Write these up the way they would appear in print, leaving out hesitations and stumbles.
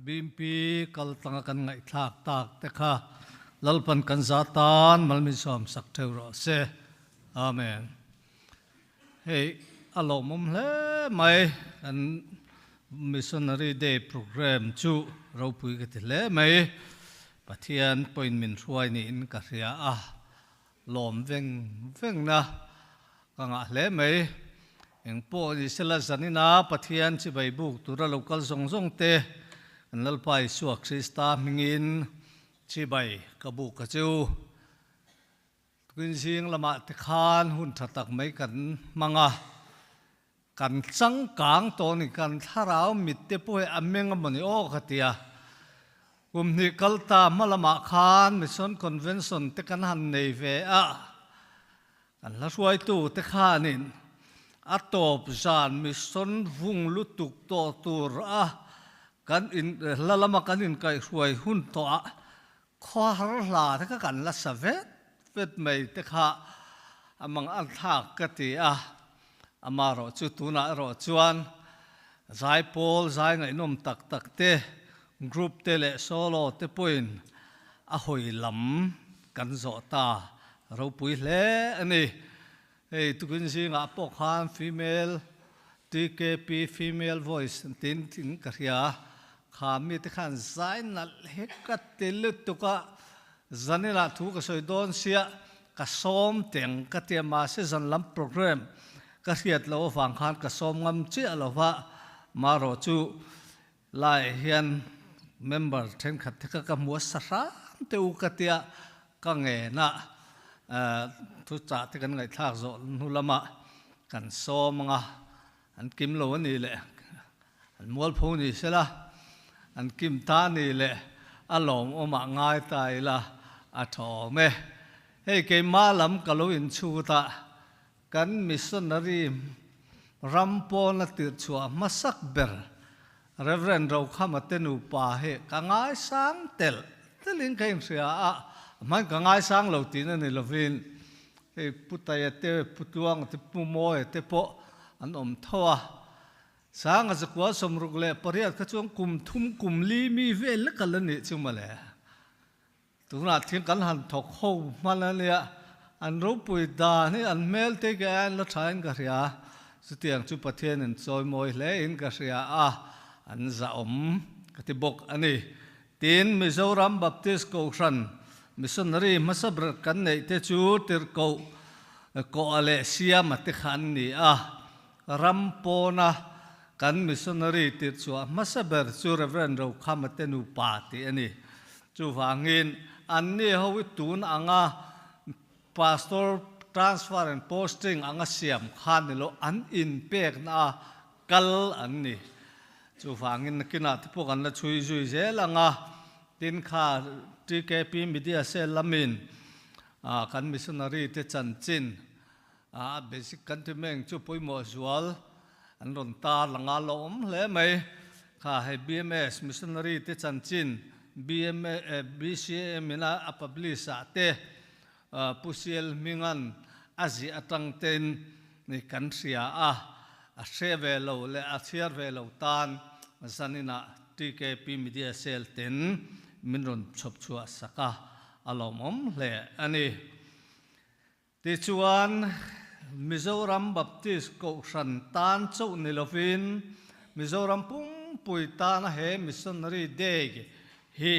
bimpi kal tanga kan ngai thak tak te kha lalpan kan zatan malmi som sak theuro se amen hey alo mum le mai an missionary day program chu ropui ke le mai pathian point min ruai ni in ka ria a lom veng na kanga le mai eng po ni sela zanina pathian chi bai buk tura local zong te an lalpai suak krista mingin chi bai kabu ka chu twin sing lama te khan hun thatak mai kan manga kan chang kang to ni kan tharau mit te poi ameng mani o khatia kumni kalta malama khan mission convention te kan han nei ve a kan la ruai tu te khanin atop zan mission vung lutuk to tur a kan in lalama kan in kai ruai hun to a kho har la te ka kan la savet vet mai te kha amang an thak ka ti a amaro chu tuna ro chuan zai pol zai ngai nom tak tak te group te le solo te point a hoi lam kan zo ta ro pui hle ani ei tukin singa po khan female TKP female voice tin ka ria khami te khan zai na hekat te lutuka zanila thu ka soi don sia ka som teng ka te ma se zan lam program ka riat lo wang khan ka som ngam chi alova maro chu lai hian member then khat ka ka mu sara te u ka tia ka nge na thu cha te kan ngai thak zo nu lama kan som nga an kim lo ni le an mol pho ni sela an kim ta ni le alom oma ngai tai la a tho me hei ke ma lam ka lo in chu ta kan missionary rampo na tir chua masak ber reverend ro khama tenu pa he ka ngai sang tel telin kain sia a man ka ngai sang lo tin ani lovin he putaya te putuang te pumo te po an om thoa sang a zakwa somruk le pariat ka chuang kum thum kum li mi vel kalani chumale tuna thing kan han thok ho malania an ro pui da ni an mel te ga an la thain ka ria sutiang chu pathian en choi moi hle in ka ria a an za om ka ti bok ani tin Mizoram Baptist Koshan missionary masabr kan nei te chu tir ko ale siam te khan ni a rampona kan missionary tir chu masaber chu reverend ro khamate nu pa ti ani chu wangin an ni howi tun anga pastor transfer and posting anga siam khan lo an in pek na kal an ni chu wangin kina te pok an la chui zui zelanga tin kha TKP media se lamin kan missionary te chan chin basic kantimeng chu poimo zual an ron ta langa lo om hle mai kha he BMS missionary te chan chin BCM ina a publish te pusiel mingan azi atang ten ni kan ria a sheve lo le a thiar ve lo tan zanina TKP media sel ten minron chop chua saka alomom le ani ti chuan Mizoram Baptist Koshan tan chau nilovin Mizoram pum pui tan he missionary day hi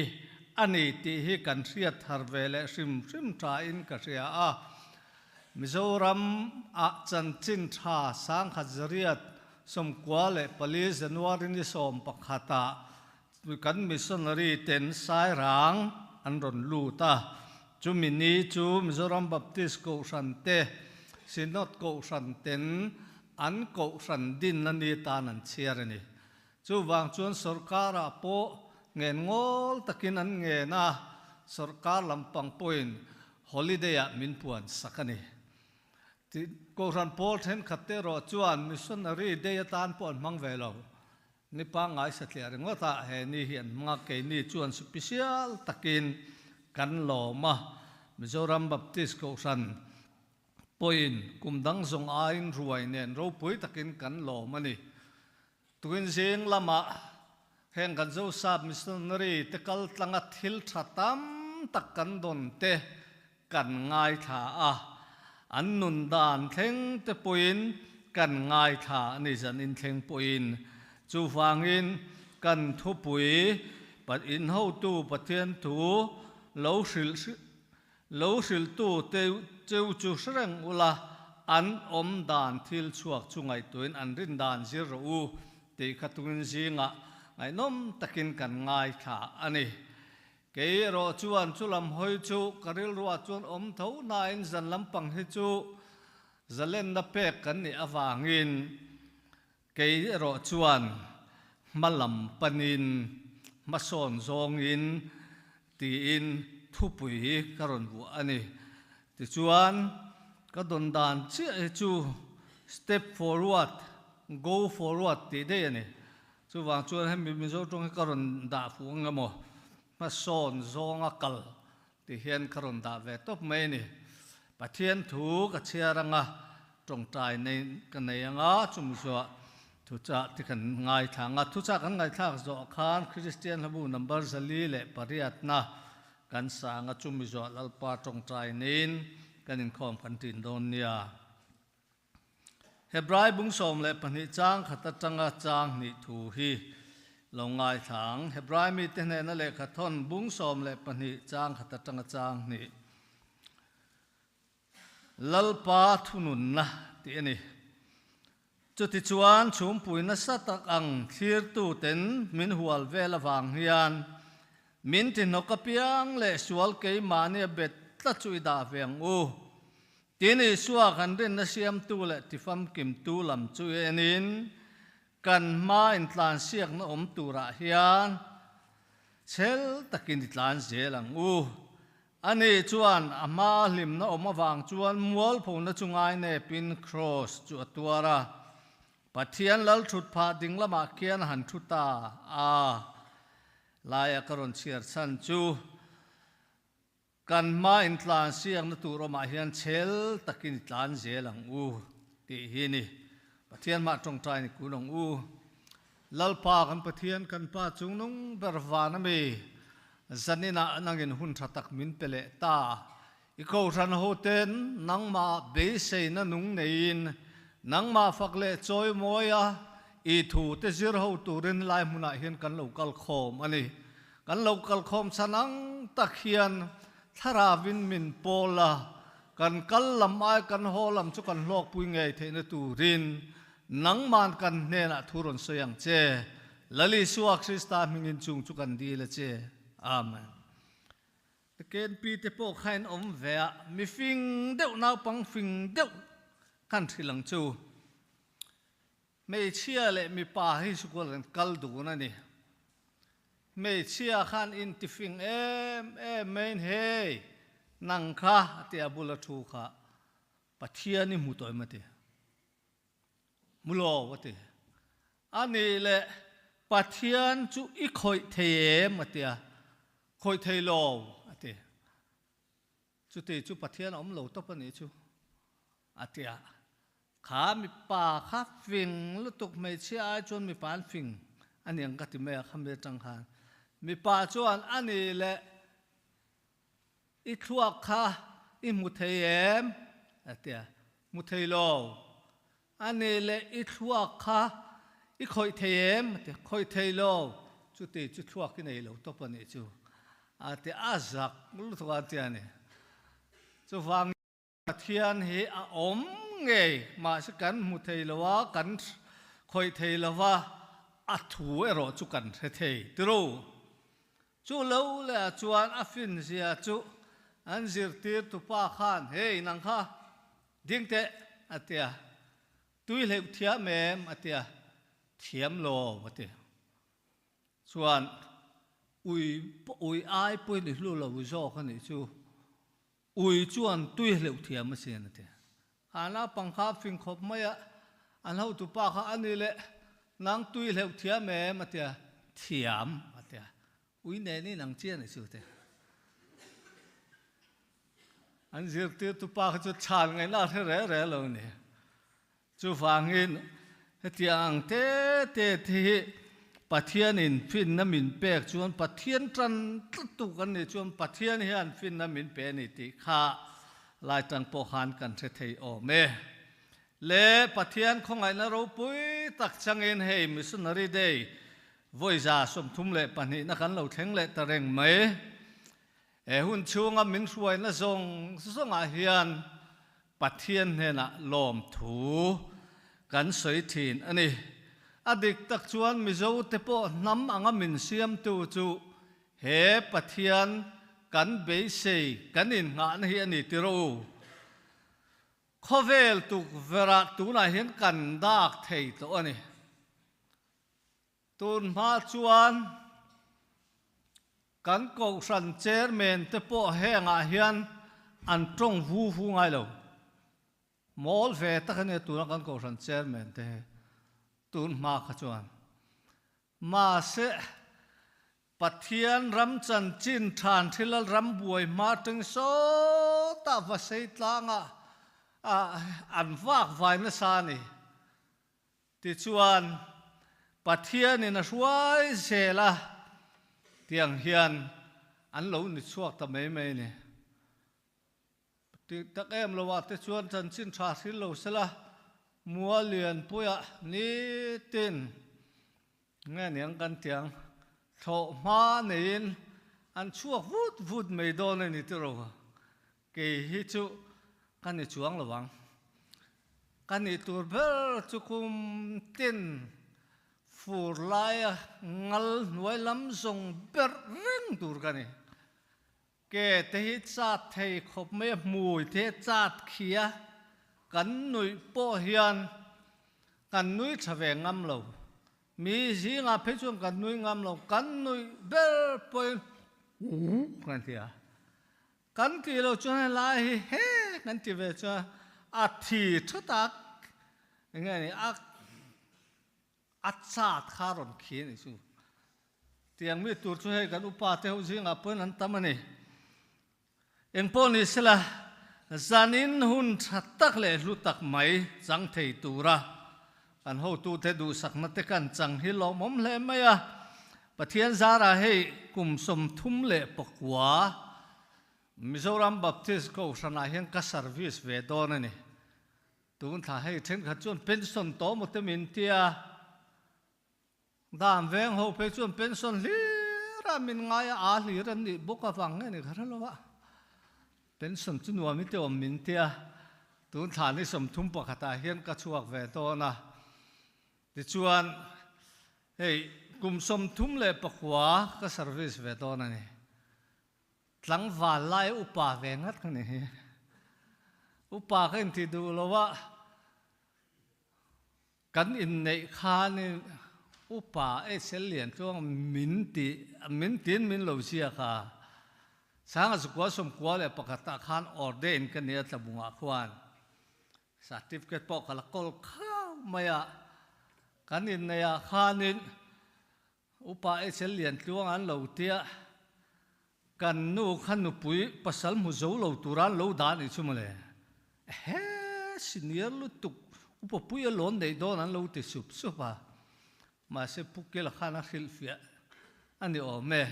ani ti hi kan riat harvele rim tra in ka ria a Mizoram a chan chin tha sang khazariat som kwale pali January ni som pakhata kan missionary ten sai rang an ron lu ta chu mini chu Mizoram Baptist Koshan te sinot Koshan ten an Koshan din nani ta nan chiar ani chu wang chuan sarkara po ngen ngol takin an nge na sarkar lampang point holiday a min puan sakani ti Koshan pol then khatte ro chuan missionary day tan pon mang velo ni pa ngai satlia ringota he ni hian mga ke ni chuan special takin kan lo ma Mizoram Baptist Koshan point kumdang zong ain ruai nen ro pui takin kan lo mani tuin sing lama heng kan zo sab missionary te kal tlanga thil thatam tak kan don te kan ngai tha a an nun dan thleng te puin kan ngai tha ni zan in thleng puin chu wangin kan thu pui pat in ho tu pathian thu lo sil tu te cheu chu sreng ula an om dan thil chuak chungai tuin an rin dan zir ro te khatungin zinga ngai nom takin kan ngai tha ani ke ro chuan chulam hoi chu karil ruwa chuan om tho na in zan lampang hi chu zalen na pek kan ni awangin ke ro chuan malam panin mason zongin ti in thupui karon bu ani ti chuan ka don dan chi chu step forward go forward ti de ani chu wang chuan hem mi zo tong karon da fu ngamo mason zonga kal ti hian karon da ve top mai ni pathian thu ka chiaranga tong tai nei kan nei anga chum zo thu cha ti kan ngai thanga thu cha kan ngai thak zo khan christian habu number zali le pariat na kan sanga chumi zo lalpa tong tai nin kan in khom kan tin don nia hebrai bung som le pani chang khata changa chang ni thu hi longai thang hebrai mi te ne na le khathon bung som le pani chang khata changa chang ni lalpa thunun na ti ani chuti chuan chum puina satak ang thir tu ten min hual vela wang hian min tin nokapiang le sual ke mani bet tla chui da veng u tini suwa kan rin na siam tu le tifam kim tu lam chui enin kan ma in tlan siak na om tu ra hian chel takin tlan zelang u ani chuan ama lim na om awang chuan mual pho na chungai ne pin cross chu atwara pathian lal thut pha ding lama kian han thuta a laya karon chiar san chu kan ma in tlan siang na tur ma hian chel takin tlan zelang u ti hi ni pathian ma tong trai ni kunong u lalpa kan pathian kan pa chung nong berwana me zanina nangin hun thatak min pele ta iko ran hoten nangma be sei na nung nein nangma fakle choi moya i thu te zir ho turin lai muna hian kan local khom ani kan local khom sanang takhian tharawin min pola kan kallam ai kan holam chu kan lok pui ngei theina turin nangman kan nena thuron soyang che lali suak krista mingin chung chu kan di la che amen ken pi te po khain om vea mi fing deuh nau pang fing deuh kan thilang chu mei chia le mi pa hi sukul kal du na ni mei chia khan in ti fing em main hey nang kha te abula thu kha pathia ni mu toy mate mulo wate ani le pathian chu i khoi the matia khoi thei lo ate chu te chu pathian om lo to pa ni chu atiaขามีป่าข้าฟิงลุตุกไม่เชื่อจนมีปานฟิงอันนี้ก็ติแม่คำเดียจังหานมีป่าจวนอันนี้แหละอีครัวข้าอีมุทเยมเตียมุทยโลอันนี้แหละอีครัวข้าอีคอยเทมเตียคอยเทโลจุดที่จุดครัวกินไอ้โลตัวปนิจูอาเตียอาจักลุตุกอาเตียนี่จูฟังเทียนเฮอมเงยมาสักกันมุทยลวะกันคอยเทลวะอัถูเอรอจุกันเทตรูจูเลวเลยจวนอฟินเสียจูอันจิรตีตุป้าขานเฮ้ยนังข้าดิ้งเตะอัตยาตุยเหลวเทียมเมมอัตยาเทียมโลอัตยาส่วนอุยไอปุ่ยหรือลูเราวิโซกันนี่จูอุยจวนตุยเหลวเทียมมาเสียนั่นเองอันนั้นปังคับฟิงขบไม่อะอันนั้นตุป้าข้าอันนี้แหละนางตุยเหลวเทียมเมมอัตยาเทียมอัตยาอุยเนี่ยนี่นางเจียนนี่สุดเตะอันเสียตีตุป้าเขาจะชาญไงน่าเท่าไรเราเนี่ยจูฟังอินที่อังเตที่ Pathian in fin na min pek chuan pathian tran tu kan ni chuan pathian hian fin na min pe ni ti kha lai tang po han kan the thei o me le pathian khongai na ro pui tak changin hei missionary day voi za som thum le pani na kan lo thleng le tareng mai e hun chunga min hruai na zonga hian pathian hena lom thu kan soi thin ani adik tak chuan mizo te po nam anga min siam tu chu he pathian kan be sei kan in nga na hi ani tiro khovel tu verak tu na hian kan dak thei to ani tun ma chuan kan ko san chairman te po he nga hian an trong vu ngai lo mol ve ta kan tu na kan ko san chairman te tun ma kha chuan ma se pathian ram chan chin than thilal ram buai ma teng so ta va sei tlanga an vak vai na sa ni ti chuan pathian in a hruai zela tiang hian an lo ni chuak ta mai ni ti tak em lo wa te chuan chan chin tha thil lo sela mua lian puya ni tin nghe niang kan tiang tho ma nein an chuak vut mai don ni ti ro ke hi chu kan ni chuang lawang kan ni tur ber chu kum tin fur lai ngal nuai lam zong ber reng tur kan ni ke te hi chat thei khop me mui te chat khia kan nui po hian kan nui thave ngam lo mi zinga phe chuan kan nui ngam lo kan nui ber point kan tia kan ti lo chuan lai he kan ti ve cha a thi thutak nge ni a chat kharon khi ni chu tiang mi tur chu he kan upa te hu zinga pon an tamani eng pon ni sela zanin hun thatak le lutak mai chang thei tura kan ho tu te du sakna te kan chang hi lo mom hle maya pathian zara hei kum som thum le pakwa Mizoram Baptist ko sana hian ka service ve don ani tun tha hei then kha chuan pension to mo te min tia dam veng ho pe chuan pension li ra min ngai a li ran ni boka wang ni khara lo wa pension chu nuam mi te om min tia tun tha ni som thum pakhata hian ka chuak ve to na ti chuan hei kum som thum le pakwa ka service ve to na ni tlang va lai upa ve ngat kan ni upa kan ti du lo wa kan in nei kha ni upa e sel lian chuang min tin min lo sia kha sang as kwa som kwa le pakata khan ordain kan ne tlabunga khwan certificate po kala kol kha maya kanin ne ya khanin upa e sel lian chuang an lo tia kan nu khan nu pui pasal mu zo lo turan lo dan ni chumale he senior lu tuk upa pui lon dei don an lo ti sup supa ma se pukel khana khil fia ani o me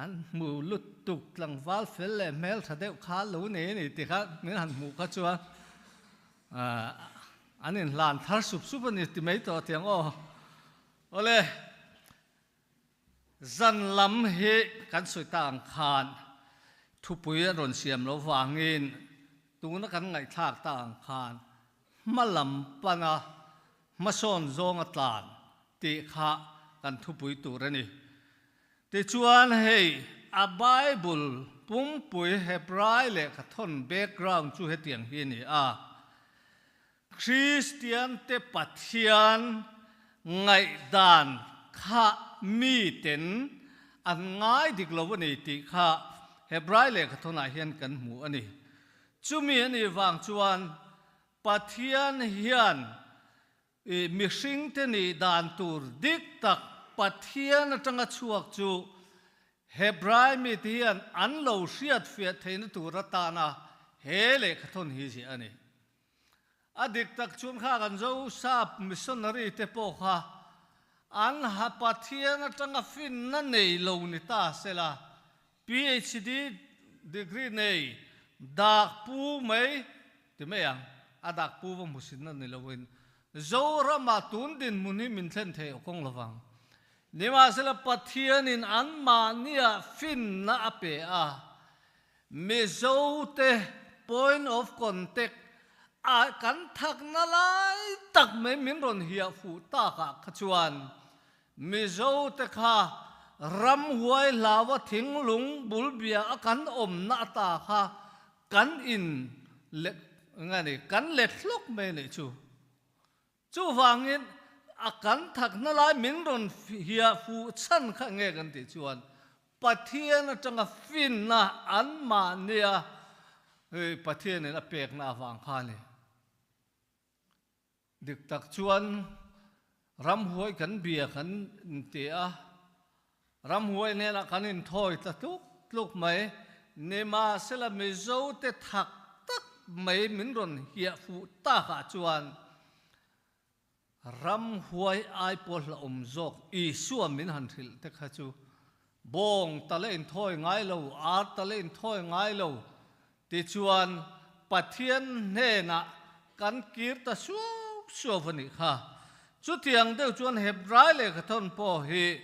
an mu lut tuk tlang wal fel le mel thadeu kha lo ne ni ti kha min han mu kha chuan anin lan thar sup sup ani ti mai to tiang o ole zan lam he kan soi tang khan thu pui ron siam lo wangin tu na kan ngai thak tang khan malam pana mason zong atlan ti kha kan thu pui tur ani ti chuan hei a bible pum pui hebrai le kha thon background chu he tiang hi ni a Christian te pathian ngai dan kha mi ten an ngai dik lo ni ti kha hebrai le kha thona hian kan mu ani chumi ani wang chuan pathian hian mi hring te ni dan tur dik tak pathian atanga chuak chu hebrai mi tian an lo hriat fiat thein tur ta na he le kha thon hi si ani adik tak chum kha kan zo sap missionary te po kha an ha pathian atanga fin na nei lo ni ta sela PhD degree nei dak pu mai ti me yang adak pu wa musin na ni lowin zo rama tun din muni min thlen the kong lawang ni ma sela pathian in an ma nia fin na ape a me zo te point of contact a kan thak na lai tak me min ron hia fu ta ka khachuan mi zo te kha ram huai lawa thing lung bulbia akan om na ta kha kan in le ngani kan le thlok me ne chu wangin akan thak na lai min ron hia fu chan kha nge kan ti chuan pathian atanga fin na an ma nia pathian in apek na wang kha ni dik tak chuan ram huai kan bia kan te a ram huai ne la kan in thoi ta tuk mai ne ma sela me zo te thak tak mai min ron hia fu ta kha chuan ram huai ai pol la zok I suam min han thil te kha chu bong ta le in thoi ngai lo a ta le in thoi ngai lo ti chuan pathian ne na kan kir ta su vani kha chu tiang deuh chuan hebrai le ka thon po hi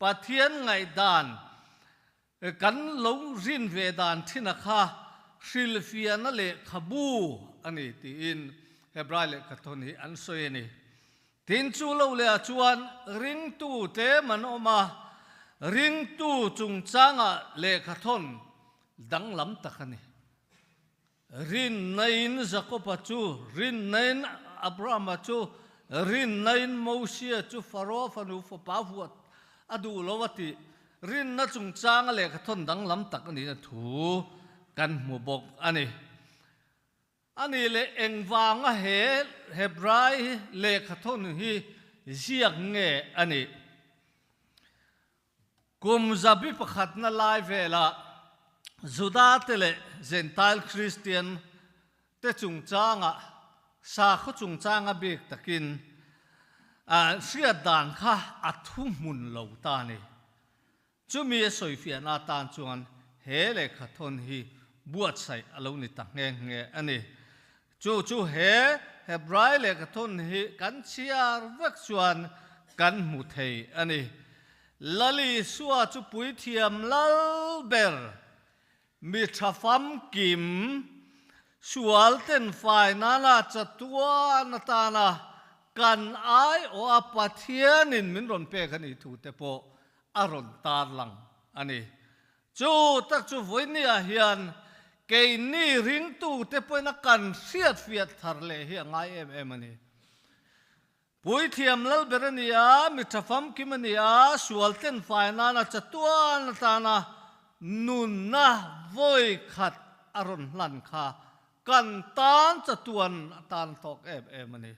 pathian ngai dan kan lo rin ve dan thina kha hril fiana le khabu ani ti in hebrai le ka thon hi an soi ni tin chu lo le chuan ring tu te man oma ring tu chung changa le ka thon dang lam takani rin nain zakopa chu rin nain abraham chu rin nain Moses chu Pharaoh fanu fa pavuat adu lowati rin na chung chang le ka thon dang lam tak ani na thu kan mu bok ani le engwanga he hebrai le ka thon hi ziak nge ani kum zabi pakhat na lai vela Juda tele Gentile Christian te chung changa sa khu chung changa bek takin sia dan kha athu mun lo ta ni chumi soifia na tan chuan he le kha thon hi buat sai alo ni ta nge ani chu he hebrai le kha thon hi kan chiar vek chuan kan mu thei ani lali suwa chu pui thiam lal ber mi thafam kim sual ten fai nana chatua natana kan ai o apathian in min ron pe kan I thu te po aron tar lang ani chu tak chu voini a hian ke ni ring tu te po na kan siat fiat thar le hi ngai em ani pui thiam lal berania mi thafam kimania sual ten fai nana chatua natana nun na voi khat aron hlan kha kan tan chatuan tan tok em ani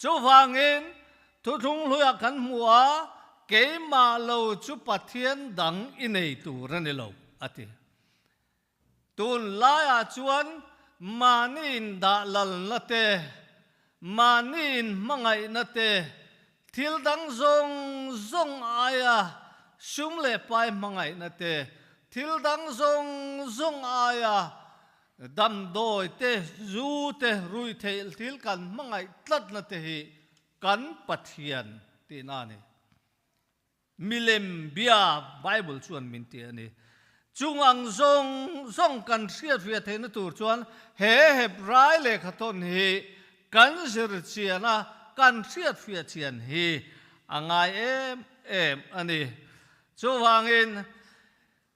chu wangin thu thung luya kan mua ke ma lo chu pathian dang inei tu ran lo ati tun la ya chuan manin da lal na te manin mangai na te thil dang zong aya sum le pai mangai na te thil dang zong aya dam doi te zu te rui thel thil kan mangai tlat na te hi kan pathian ti na ni milem bia Bible chuan min ti ani chungang zong kan siat via the na tur chuan he hebrai le khaton hi kan zir chiana kan siat via chian hi angai em ani chu wangin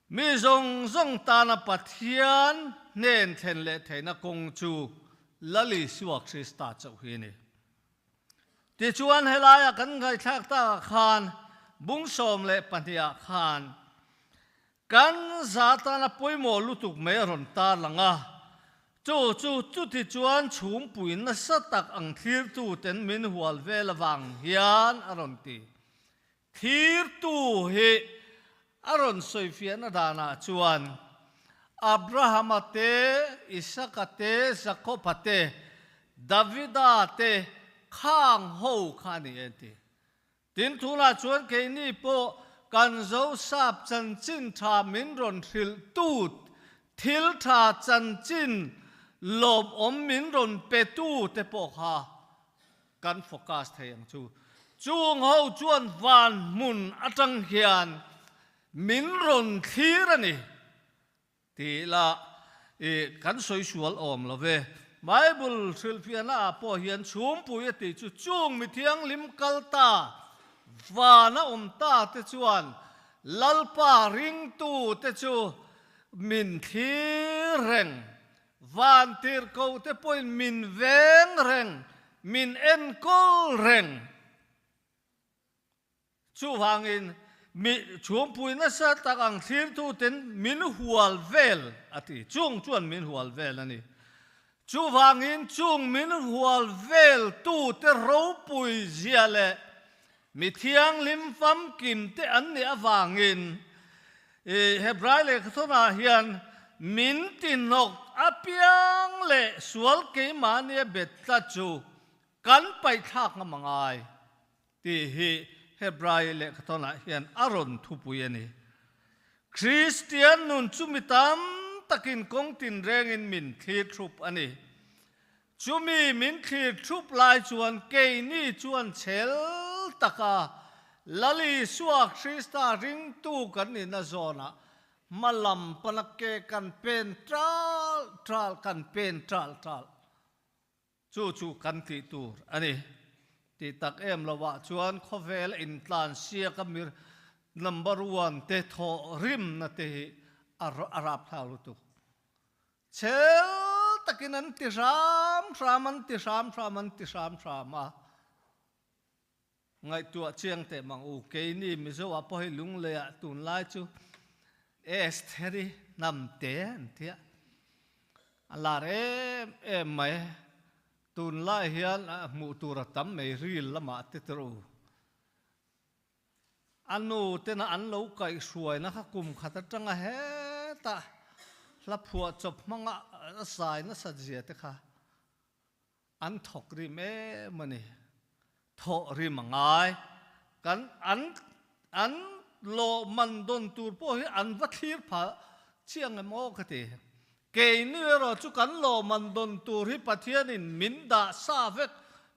mi zong ta na pathian nen then le theina kong chu lali suak Krista chau hi ni ti chuan helaya kan ngai thak ta khan bung som le pania khan kan zatana poimo lutuk me ron ta langa chu ti chuan chhum puin na satak ang thir tu ten min hual vel wang hian aron ti thir tu he aron soifian adana chuan Abraham te Isaac te Jacob te David te khang ho khani enti tin thu na chuan ke ni po kan zo sap chan chin tha min ron thil tut thil tha chan chin lob om min ron pe tu te po kha kan focus thayang chu chung ho chuan van mun atang hian min ron thir ani ti la kan soi sual om lo ve Bible thil phiana po hian chum pui ati chu chung mi thiang lim kalta vana ta te chuan lalpa ring tu te chu min thir reng van tir ko te poin min veng reng min en kol reng chu hangin mi chum pui na sa tak ang thir tu ten min hual vel ati chung chuan min hual vel ani chu hangin chung min hual vel tu te ro pui zia le mi thiang lim fam kim te an ne awangin Hebrai le thona hian min tinok apiang le sual ke mania betla chu kan pai thak ngamangai ti hi Hebrai le thona hian aron thupui ani Christian nun chumitam takin kongtin rengin min thlir thup ani chumi min thlir thup lai chuan ke ni chuan chel taka lali suak Krista ring tu kan ni na zona malam panake kan pen tral kan pen tral chu kan ti tur ani ti tak em lawa chuan khovel in tlan sia kamir number 1 te tho rim na te arab thalu tu chel takinan ti ram ngay tua chiang te mang u ke ni mi zo a po hi lung le a tun lai chu esteri nam te antia ala re mai tun lai hian mu tur tam mai ril lama te tru anu te na an lo kai suai na kha kum khata tanga he ta la phua chop manga sai na sa jia te kha an thok ri me mani thọ ri mangai kan an lo man don tur po hi an vathir pha chiang mo khate ke ni ro chu kan lo man don tur hi pathian in min da sa vek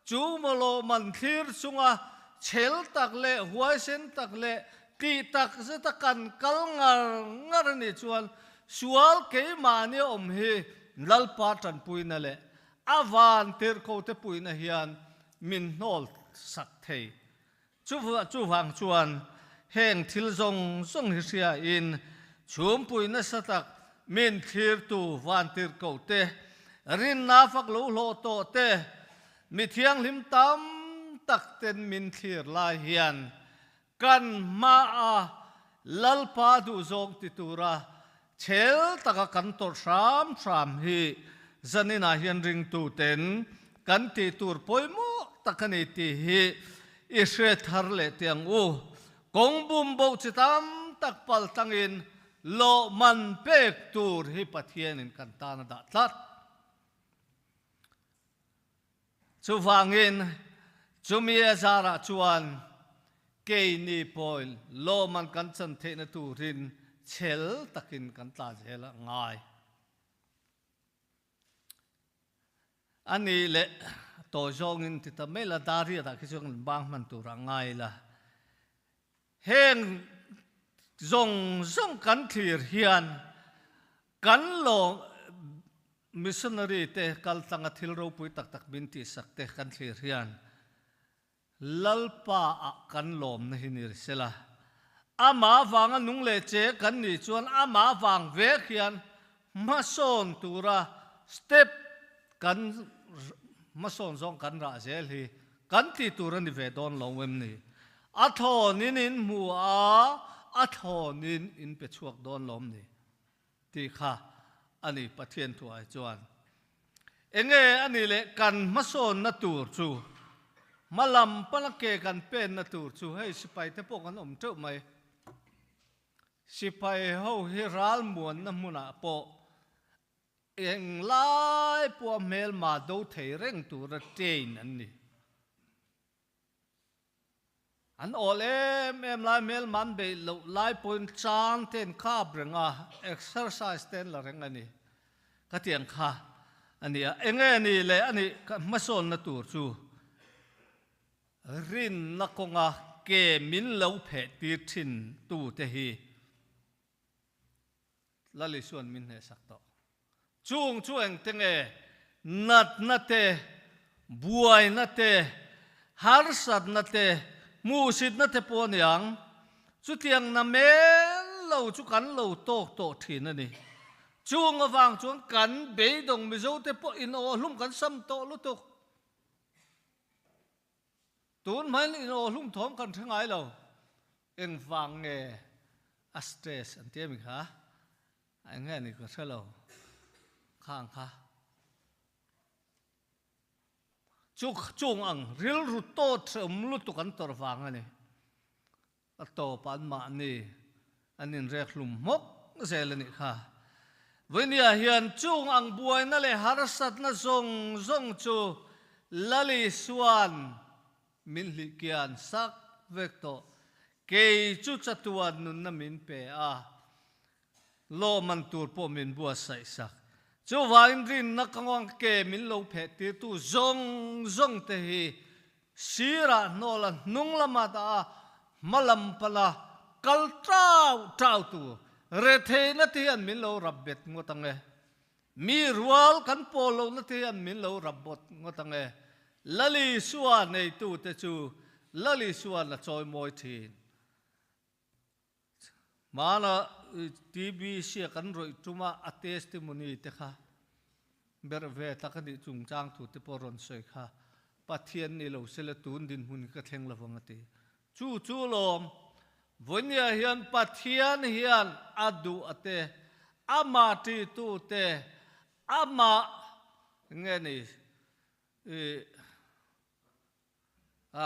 chu mo lo man thir sunga chel tak le huai sen tak le ki tak se ta kan kal ngar ni chuan sual ke ma ni om hi lal pa tan puina le avan ter ko te puina hian min nol sak thei chu wang chuan heng thil zong hi sia in chum pui na satak min thir tu van tir ko te rin na fak lo lo to te mi thiang lim tam tak ten min thir lai hian kan ma a lal pa du zong ti tura chel taka kan tor sam hi zanina hian ring tu ten kan ti tur poimo takani ti hi ishe thar le tiang u kong bum bo chitam tak pal tangin lo man pek tur hi pathian in kan ta na da tlat chu wangin chumi zara chuan ke ni poil lo man kan chan the na turin chel takin kan ta jela ngai ani le to zong in ti ta mela dari da ki zong bang man tu rangai la heng zong kan thlir hian kan lo missionary te kal tanga thil ro pui tak bin ti sak te kan thlir hian lalpa a kan lom na hinir sela ama wanga nung le che kan ni chuan ama wang ve khian ma son tura step kan mason zong kan ra zel hi kan ti turan ni ve don lo wem ni a thonin in mu a thonin in pe chuak don lom ni ti kha ani pathian tu ai chuan enge ani le kan mason na tur chu malam palake kan pen na tur chu hei sipai te po kan om cheu mai sipai ho hi ral muan na muna po eng lai po mel ma do thei reng tu ra train an ni an ol em lai mel man be lo lai point chan ten kha brenga exercise ten la reng ani ka tiang kha ani a enge ni le ani mason na tur chu rin na konga ke min lo phe tir thin tu te hi lali suan min he sak to chung chuang tenge nat na te buai na te har sat na te mu sit na te pon yang chu tiang na men lo chu kan lo tok to thin ani chung awang chuan kan be dong mi zo te po in o hlum kan sam to lu tuk tun mai in o hlum thom kan thangai lo eng wang nge a stress an te mi kha anh nghe này có sao lâu khang kha chúc chung ang ril rút to chấm lút tụ căn tор vàng này to pan ma này anh in rek lum mốc dễ lên này kha với nia hiền chung ang buai na le har sat na zong zong chu lali suan min li kian sak vek to ke chu chatuan nun na min pe a lo man tur po min bua sai sak chu wain rin na kangwang ke min lo phe ti tu zong zong te hi sira nola nung lama ta malam pala kal trau trau tu re the na ti an min lo rabbet ngotange mi rual kan polo na ti an min lo rabbot ngotange lali suwa nei tu te chu lali suwa na choi moi thin mana TV sia kan roi tuma a testimony te kha ber ve takani chung chang thu te poron soi kha pathian ni lo sela tun din hun ka thleng lawang ati chu lom vonia hian pathian hian adu ate ama ti tu te ama nge ni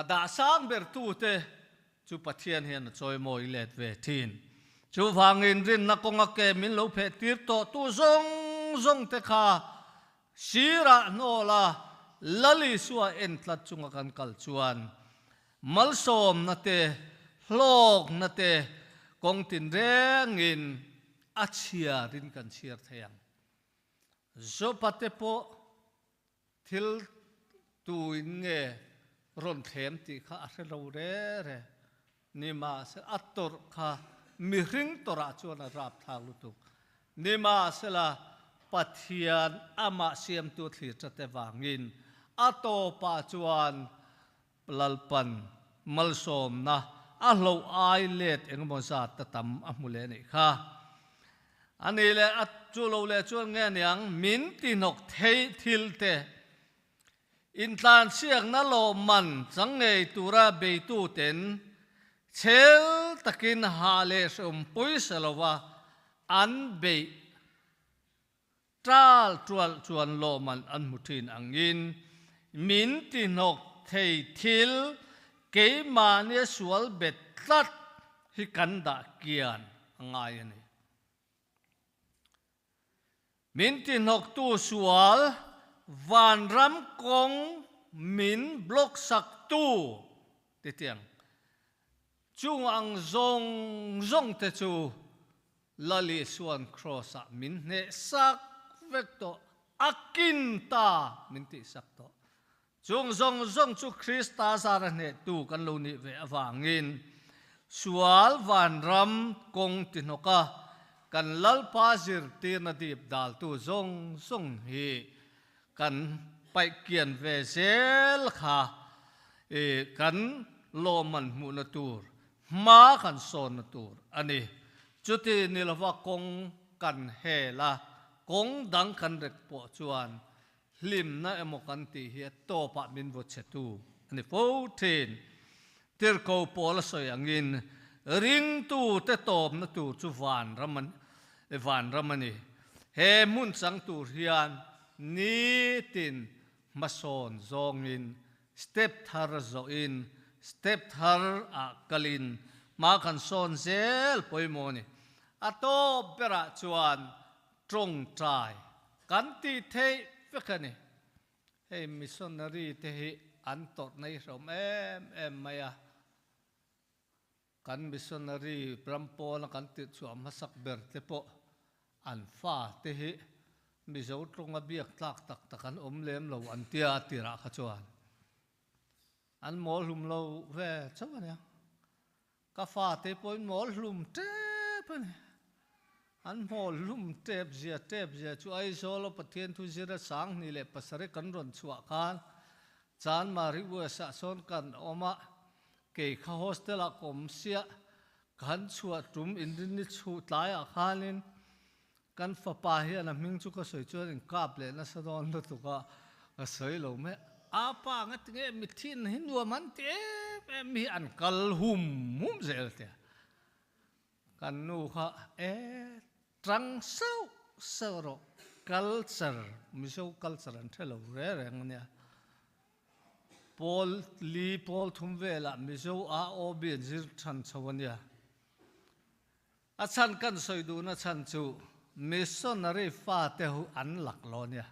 da sang ber tu te chu pathian hian choi moi let ve thin chu wangin rin na konga ke min lo phe tir to tu zong zong te kha sira nola lali suwa en tlat chunga kan kal chuan malsom na te hlok na te kong tin rengin achia rin kan chiar thayang zo pate po thil tu in nge ron them ti kha a lo re ni ma se ator kha mi hring tora chuan a rap thang lutuk nima sela pathian ama siam tu thli chate wangin ato pa chuan lalpan malsom na a hlo ai let engmo zat ta tam a mule ni kha ani le at chu lo le chuan nge niang min ti nok thei thil te in tlan siang na lo man changnei tura be tu ten chel takin hale som pui salowa an be tral chuan lo man an mutin angin min ti nok thei thil ke ma ne sual bet tlat hi kanda kian angai ani min ti nok tu sual van ram kong min blok sak tu ti tiang chung ang zong te chu lali suan cross a min ne sak vek to akin ta min ti sak to chung zong chu Krista sar ne tu kan lo ni ve awangin sual van ram kong tinoka kan lal pasir tir na dip dal tu zong hi kan pai kian ve zel kha kan lo man mu na tur ma kan son na tur ani chuti nilawa kong kan hela kong dang kan rek po chuan lim na emo kan ti hi to pa min vo chetu ani 14 tir ko pol soyangin ring tu te tom na tu chu van ramani he mun sang tur hian ni tin mason zongin step thar zo in step thar a kalin ma kan son zel poimoni ato pera chuan trong trai kan ti thei fekani hey missionary te hi an tot nei rom em maya kan missionary prampo na kan ti chuam masak ber te po an fa te hi mi zo tronga biak tlak tak takan omlem lo an tia tira kha chuan an mol hlum lo ve chawanya ka fa te poin mol hlum te pani an mol hlum tep zia chu ai zolo pathian thu zira sang ni le pasare kan ron chua khan chan mari bu sa son kan oma ke kha hostel a kom sia kan chua tum indin ni chu tlai a khanin kan fa pa hi an ming chu ka soi chuan in kap le na sa don lo tu ka a soi lo me apa ngat nge mi thin hin wa man te mi an kal hum zel te kan nu kha trăng sâu sâu rồi culture mi sâu culture an thelo re reng nia Paul thum ve la mi sâu a obin zir than chawania a chan kan soi du na chan chu missionary fa te hu an lak lo nia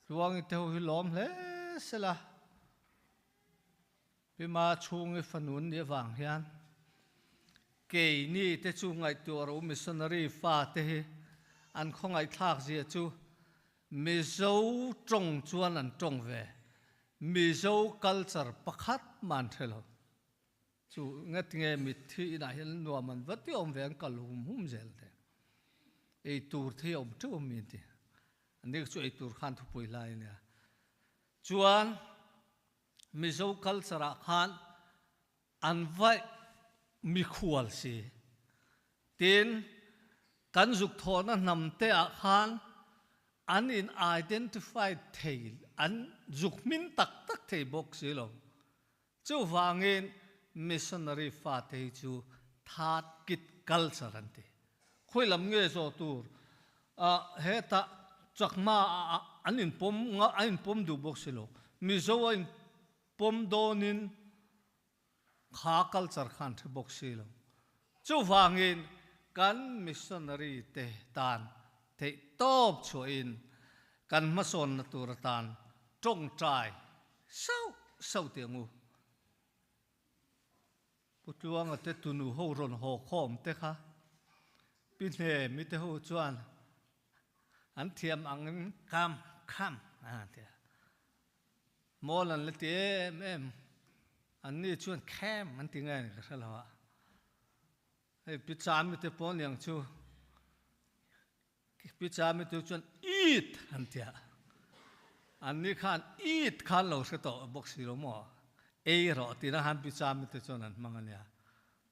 luang te hu hi lom hle sela pi ma chung i fanun ni wang hian ke ni te chu ngai tu ro missionary fa te hi an khongai thak zia chu mi zo trong chuan an trong ve mi zo culture pakhat man thelo chu ngat nge mi thi na hian nuam man vati om ve an kal hum zel te ei tur thi om tu mi ti ani chu ei tur khan thu pui lai nia chuan mi zo culture khan an vai mi khual si tin kan zuk thona nam te a khan an in identified thei an zuk min tak thei bok si lo chu wangin missionary fa thei chu that kit culture an ti khoilam nge zo tur a heta chakma an in pom du bok si lo mi zo in pom donin kha culture khan the bok si lo chu wangin kan missionary te tan te top cho in kan ma son na tur tan trong trai sau te ngu putluang ate tunu ho ron ho khom te kha pin he mi te ho chuan an thiam ang kam kham te molan le te em an ni chuan khem an ti ngai ka sala ei pi cham mi te pon yang chu pi cham mi te chuan eat an tia an ni khan eat khan lo se to box si lo mo ei ro ti na han pi cham mi te chuan an mangania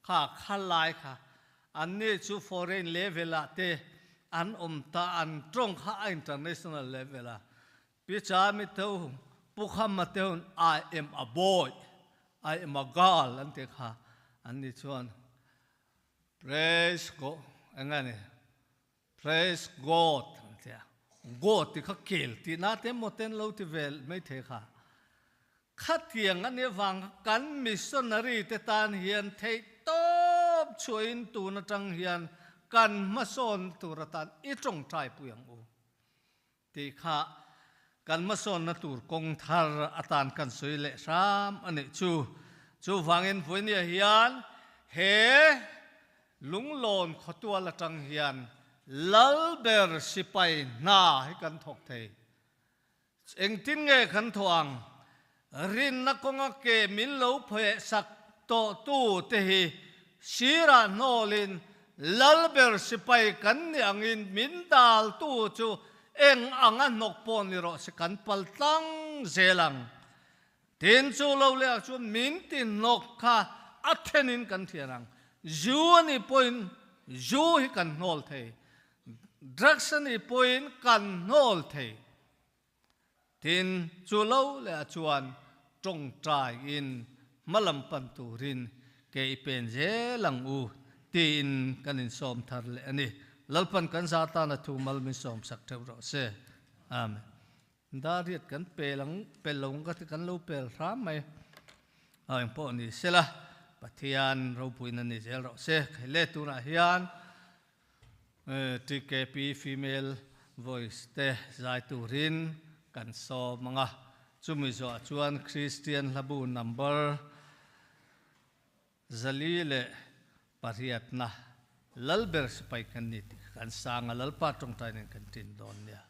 kha khalai kha an ni chu foreign level a te an ta an trong kha international level a pi cham mi te pukham ma te I am a boy I am a girl an te kha an ni chuan praise God angane praise God tia God ti kha kel ti na te moten lo ti vel mai the kha khatiang ane wang kan missionary te tan hian thei top chuin tu na tang hian kan ma son tu ratan I trong trai puyang u ti kha kan ma son na tur kong thar atan kan soi le sam ane chu wangin puinia hian he lunglon khotua la tang hian lalber sipai na hi kan thok thei engtin nge kan thoang rin na konga ke min lo phe sak to tu te hi sira nolin lalber sipai kan niangin min dal tu chu eng anga nok pon ni ro se kan pal tang zelang tin chu lo le chu min tin nok kha athenin kan thiarang zu ni point zu hi kan nol thei drugs ni point kan nol thei tin chu lo le chuan trong trai in malam pan turin ke pen je lang u tin kan in som thar le ani lalpan kan zata na thu mal min som sak theu ro se amen dariat kan pelong ka kan lo pel ram mai ai po ni sela pathian ro puin ani zel ro se khele tu na hian TKP female voice te zai turin kan so manga chumi zo chuan Christian labu number zali le pariat na lalber sipai kan ni kan sanga lalpa tong tai nen kan tin don ya